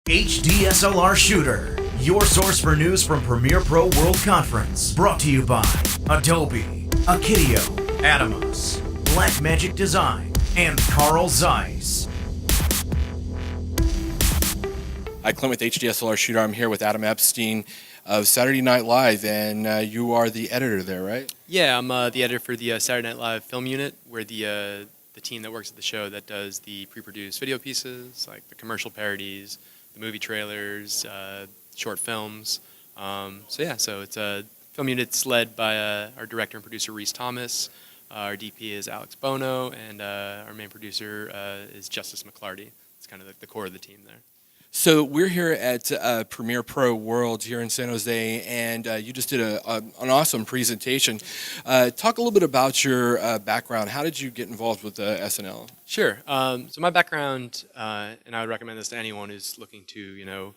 HDSLR Shooter, your source for news from Premier Pro World Conference. Brought to you by Adobe, Akitio, Atomos, Blackmagic Design, and Carl Zeiss. Hi, Clint with HDSLR Shooter. I'm here with Adam Epstein of Saturday Night Live, and you are the editor there, right? Yeah, I'm the editor for the Saturday Night Live film unit. We're the team that works at the show that does the pre-produced video pieces, like the commercial parodies, the movie trailers, short films. So it's a film unit's led by our director and producer, Reese Thomas. Our DP is Alex Bono, and our main producer is Justice McClarty. It's kind of the core of the team there. So we're here at Premier Pro World here in San Jose, and you just did an awesome presentation. Talk a little bit about your background. How did you get involved with SNL? Sure. So my background, and I would recommend this to anyone who's looking to,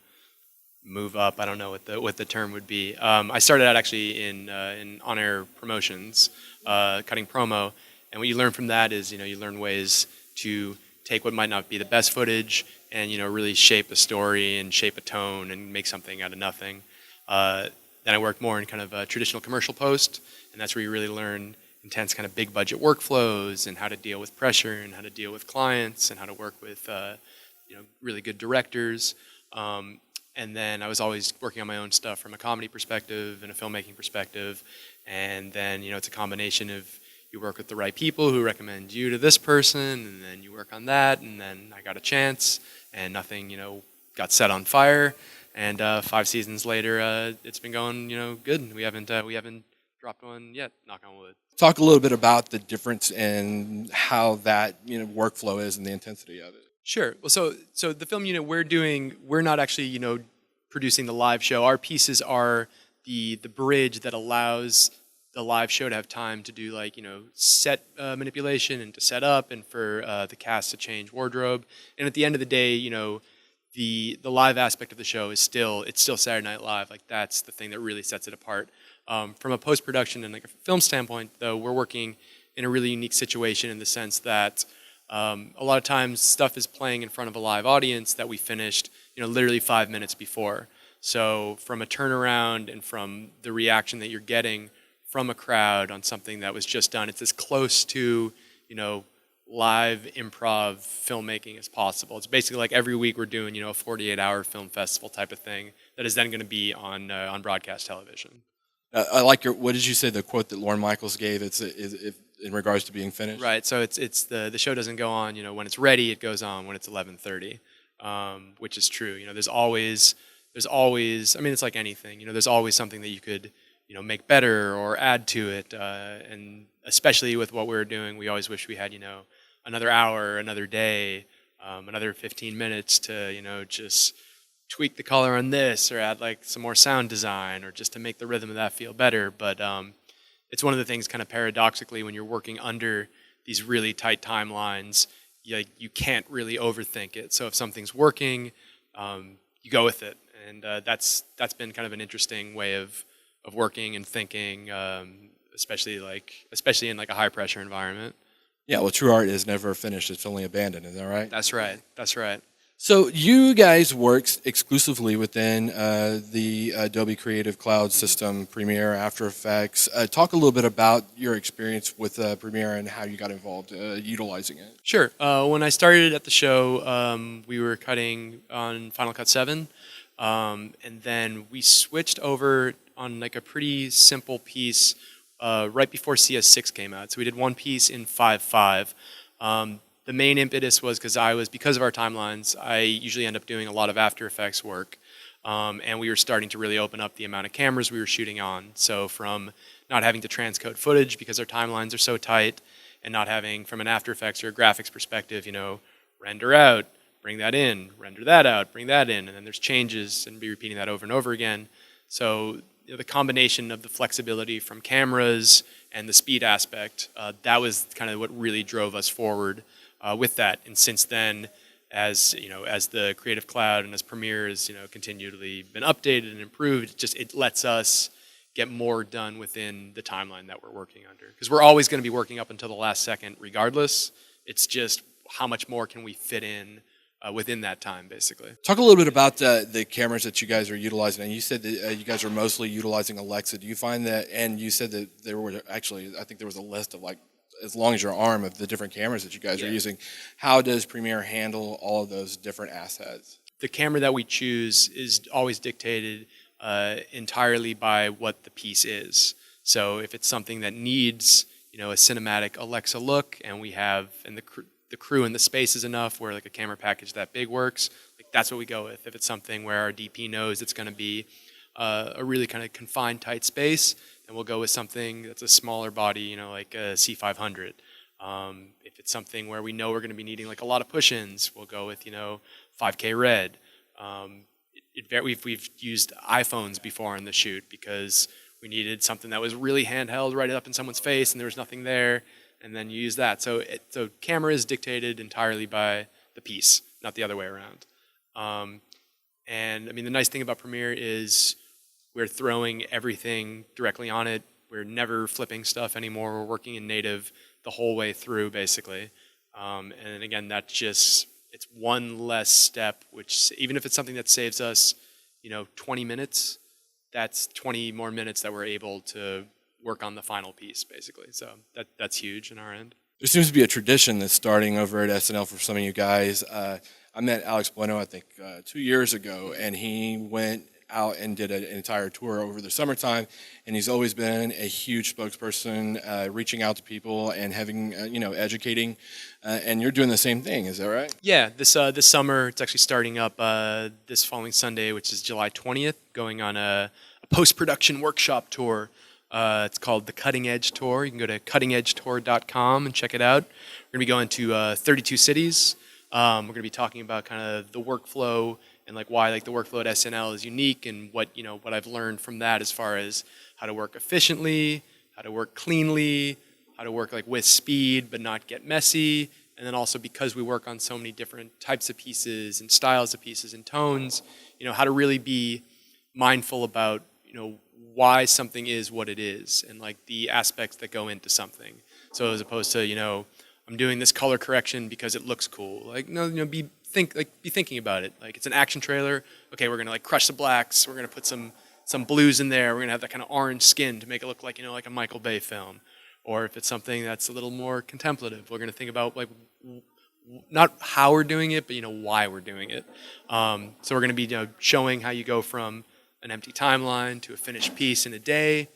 move up. I don't know what the term would be. I started out actually in on-air promotions, cutting promo, and what you learn from that is, you learn ways to take what might not be the best footage and really shape a story and shape a tone and make something out of nothing. Then I worked more in kind of a traditional commercial post, and that's where you really learn intense kind of big budget workflows and how to deal with pressure and how to deal with clients and how to work with really good directors. And then I was always working on my own stuff from a comedy perspective and a filmmaking perspective. And then it's a combination of you work with the right people who recommend you to this person, and then you work on that, and then I got a chance, and nothing, got set on fire. And 5 seasons later, it's been going, good. We haven't dropped one yet. Knock on wood. Talk a little bit about the difference in how that workflow is and the intensity of it. Sure. Well, so the film unit we're not actually producing the live show. Our pieces are the bridge that allows the live show to have time to do set manipulation and to set up and for the cast to change wardrobe. And at the end of the day, the live aspect of the show is still Saturday Night Live. Like that's the thing that really sets it apart. From a post-production and a film standpoint, though, we're working in a really unique situation in the sense that a lot of times stuff is playing in front of a live audience that we finished literally 5 minutes before. So from a turnaround and from the reaction that you're getting from a crowd on something that was just done, it's as close to, live improv filmmaking as possible. It's basically like every week we're doing, a 48-hour film festival type of thing that is then going to be on broadcast television. I like what did you say, the quote that Lorne Michaels gave, it's in regards to being finished? Right, so it's the show doesn't go on, when it's ready, it goes on when it's 11:30, which is true. There's always, I mean, it's like anything, there's always something that you could make better or add to it. And especially with what we're doing, we always wish we had, another hour, another day, another 15 minutes to, just tweak the color on this or add some more sound design or just to make the rhythm of that feel better. But it's one of the things kind of paradoxically when you're working under these really tight timelines, you can't really overthink it. So if something's working, you go with it. And that's been kind of an interesting way of working and thinking, especially in a high pressure environment. Yeah, well, true art is never finished; it's only abandoned. Is that right? That's right. So you guys work exclusively within the Adobe Creative Cloud system, Premiere, After Effects. Talk a little bit about your experience with Premiere and how you got involved utilizing it. Sure. When I started at the show, we were cutting on Final Cut 7, and then we switched over on a pretty simple piece right before CS6 came out. So we did one piece in 5.5. The main impetus was because of our timelines, I usually end up doing a lot of After Effects work, and we were starting to really open up the amount of cameras we were shooting on. So from not having to transcode footage because our timelines are so tight, and not having, from an After Effects or a graphics perspective, render out, bring that in, render that out, bring that in, and then there's changes and be repeating that over and over again. So the combination of the flexibility from cameras and the speed aspect, that was kind of what really drove us forward with that. And since then, as the Creative Cloud and as Premiere has continually been updated and improved, it lets us get more done within the timeline that we're working under. Because we're always going to be working up until the last second regardless. It's just how much more can we fit in within that time, basically. Talk a little bit about the cameras that you guys are utilizing. And you said that you guys are mostly utilizing Alexa. Do you find that, and you said that there were actually, I think there was a list of like as long as your arm of the different cameras that you guys are using. How does Premiere handle all of those different assets? The camera that we choose is always dictated entirely by what the piece is. So if it's something that needs, a cinematic Alexa look, and we have, and the crew and the space is enough where like a camera package that big works, like that's what we go with. If it's something where our DP knows it's going to be a really kind of confined, tight space, then we'll go with something that's a smaller body, like a C500. If it's something where we know we're going to be needing like a lot of push-ins, we'll go with 5K red. We've used iPhones before in the shoot because we needed something that was really handheld, right up in someone's face, and there was nothing there, and then you use that. So camera is dictated entirely by the piece, not the other way around. And I mean, the nice thing about Premiere is we're throwing everything directly on it. We're never flipping stuff anymore. We're working in native the whole way through, basically. And again, it's one less step, which even if it's something that saves us, 20 minutes, that's 20 more minutes that we're able to work on the final piece, basically. So that's huge in our end. There seems to be a tradition that's starting over at SNL for some of you guys. I met Alex Bueno, I think, 2 years ago, and he went out and did an entire tour over the summertime, and he's always been a huge spokesperson, reaching out to people and having, educating, and you're doing the same thing, is that right? Yeah, this summer, it's actually starting up this following Sunday, which is July 20th, going on a post-production workshop tour. It's called the Cutting Edge Tour. You can go to cuttingedgetour.com and check it out. We're going to be going to 32 cities. We're going to be talking about kind of the workflow and like why like the workflow at SNL is unique, and what I've learned from that as far as how to work efficiently, how to work cleanly, how to work like with speed but not get messy, and then also because we work on so many different types of pieces and styles of pieces and tones, how to really be mindful about why something is what it is and like the aspects that go into something. So as opposed to I'm doing this color correction because it looks cool. Like no, be thinking about it. Like it's an action trailer. Okay, we're gonna like crush the blacks. We're gonna put some blues in there. We're gonna have that kind of orange skin to make it look like like a Michael Bay film. Or if it's something that's a little more contemplative, we're gonna think about like not how we're doing it, but why we're doing it. So we're gonna be showing how you go from an empty timeline to a finished piece in a day,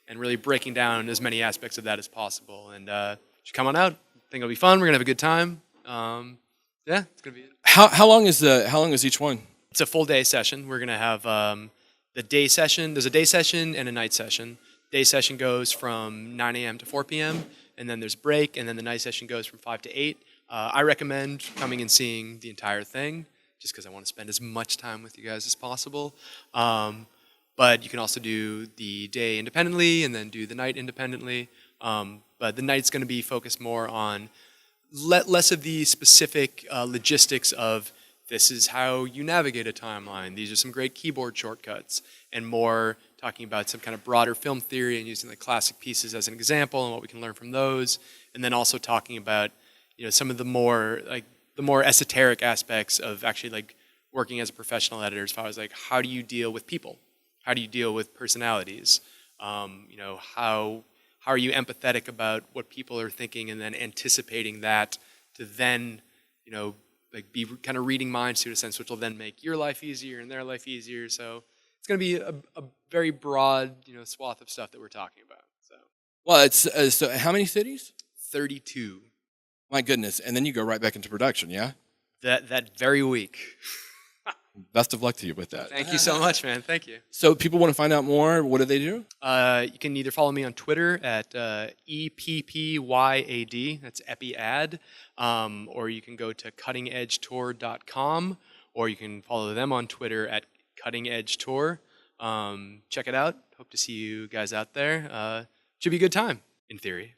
and really breaking down as many aspects of that as possible. And you should come on out. I think it'll be fun. We're gonna have a good time. Yeah, it's gonna be it. How long is each one? It's a full day session. We're gonna have the day session. There's a day session and a night session. Day session goes from 9 a.m. to 4 p.m. and then there's break, and then the night session goes from 5 to 8. I recommend coming and seeing the entire thing, just because I want to spend as much time with you guys as possible. But you can also do the day independently and then do the night independently. But the night's going to be focused more on less of the specific logistics of this is how you navigate a timeline. These are some great keyboard shortcuts, and more talking about some kind of broader film theory and using the classic pieces as an example and what we can learn from those. And then also talking about some of the more esoteric aspects of actually like working as a professional editor, as far as like how do you deal with people, how do you deal with personalities, how are you empathetic about what people are thinking, and then anticipating that to then like be kind of reading minds to a sense, which will then make your life easier and their life easier. So it's going to be a very broad swath of stuff that we're talking about. So Well, it's so how many cities? 32. My goodness. And then you go right back into production, yeah? That very week. Best of luck to you with that. Thank you so much, man. Thank you. So people want to find out more, what do they do? You can either follow me on Twitter at EPPYAD, that's EpiAd, or you can go to cuttingedgetour.com, or you can follow them on Twitter at cuttingedgetour. Check it out. Hope to see you guys out there. Should be a good time, in theory.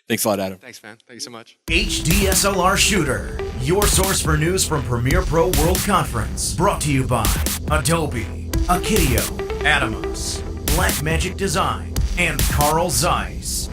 Thanks a lot, Adam. Thanks, man. Thank you so much. HDSLR Shooter, your source for news from Premiere Pro World Conference. Brought to you by Adobe, Akidio, Atomos, Blackmagic Design, and Carl Zeiss.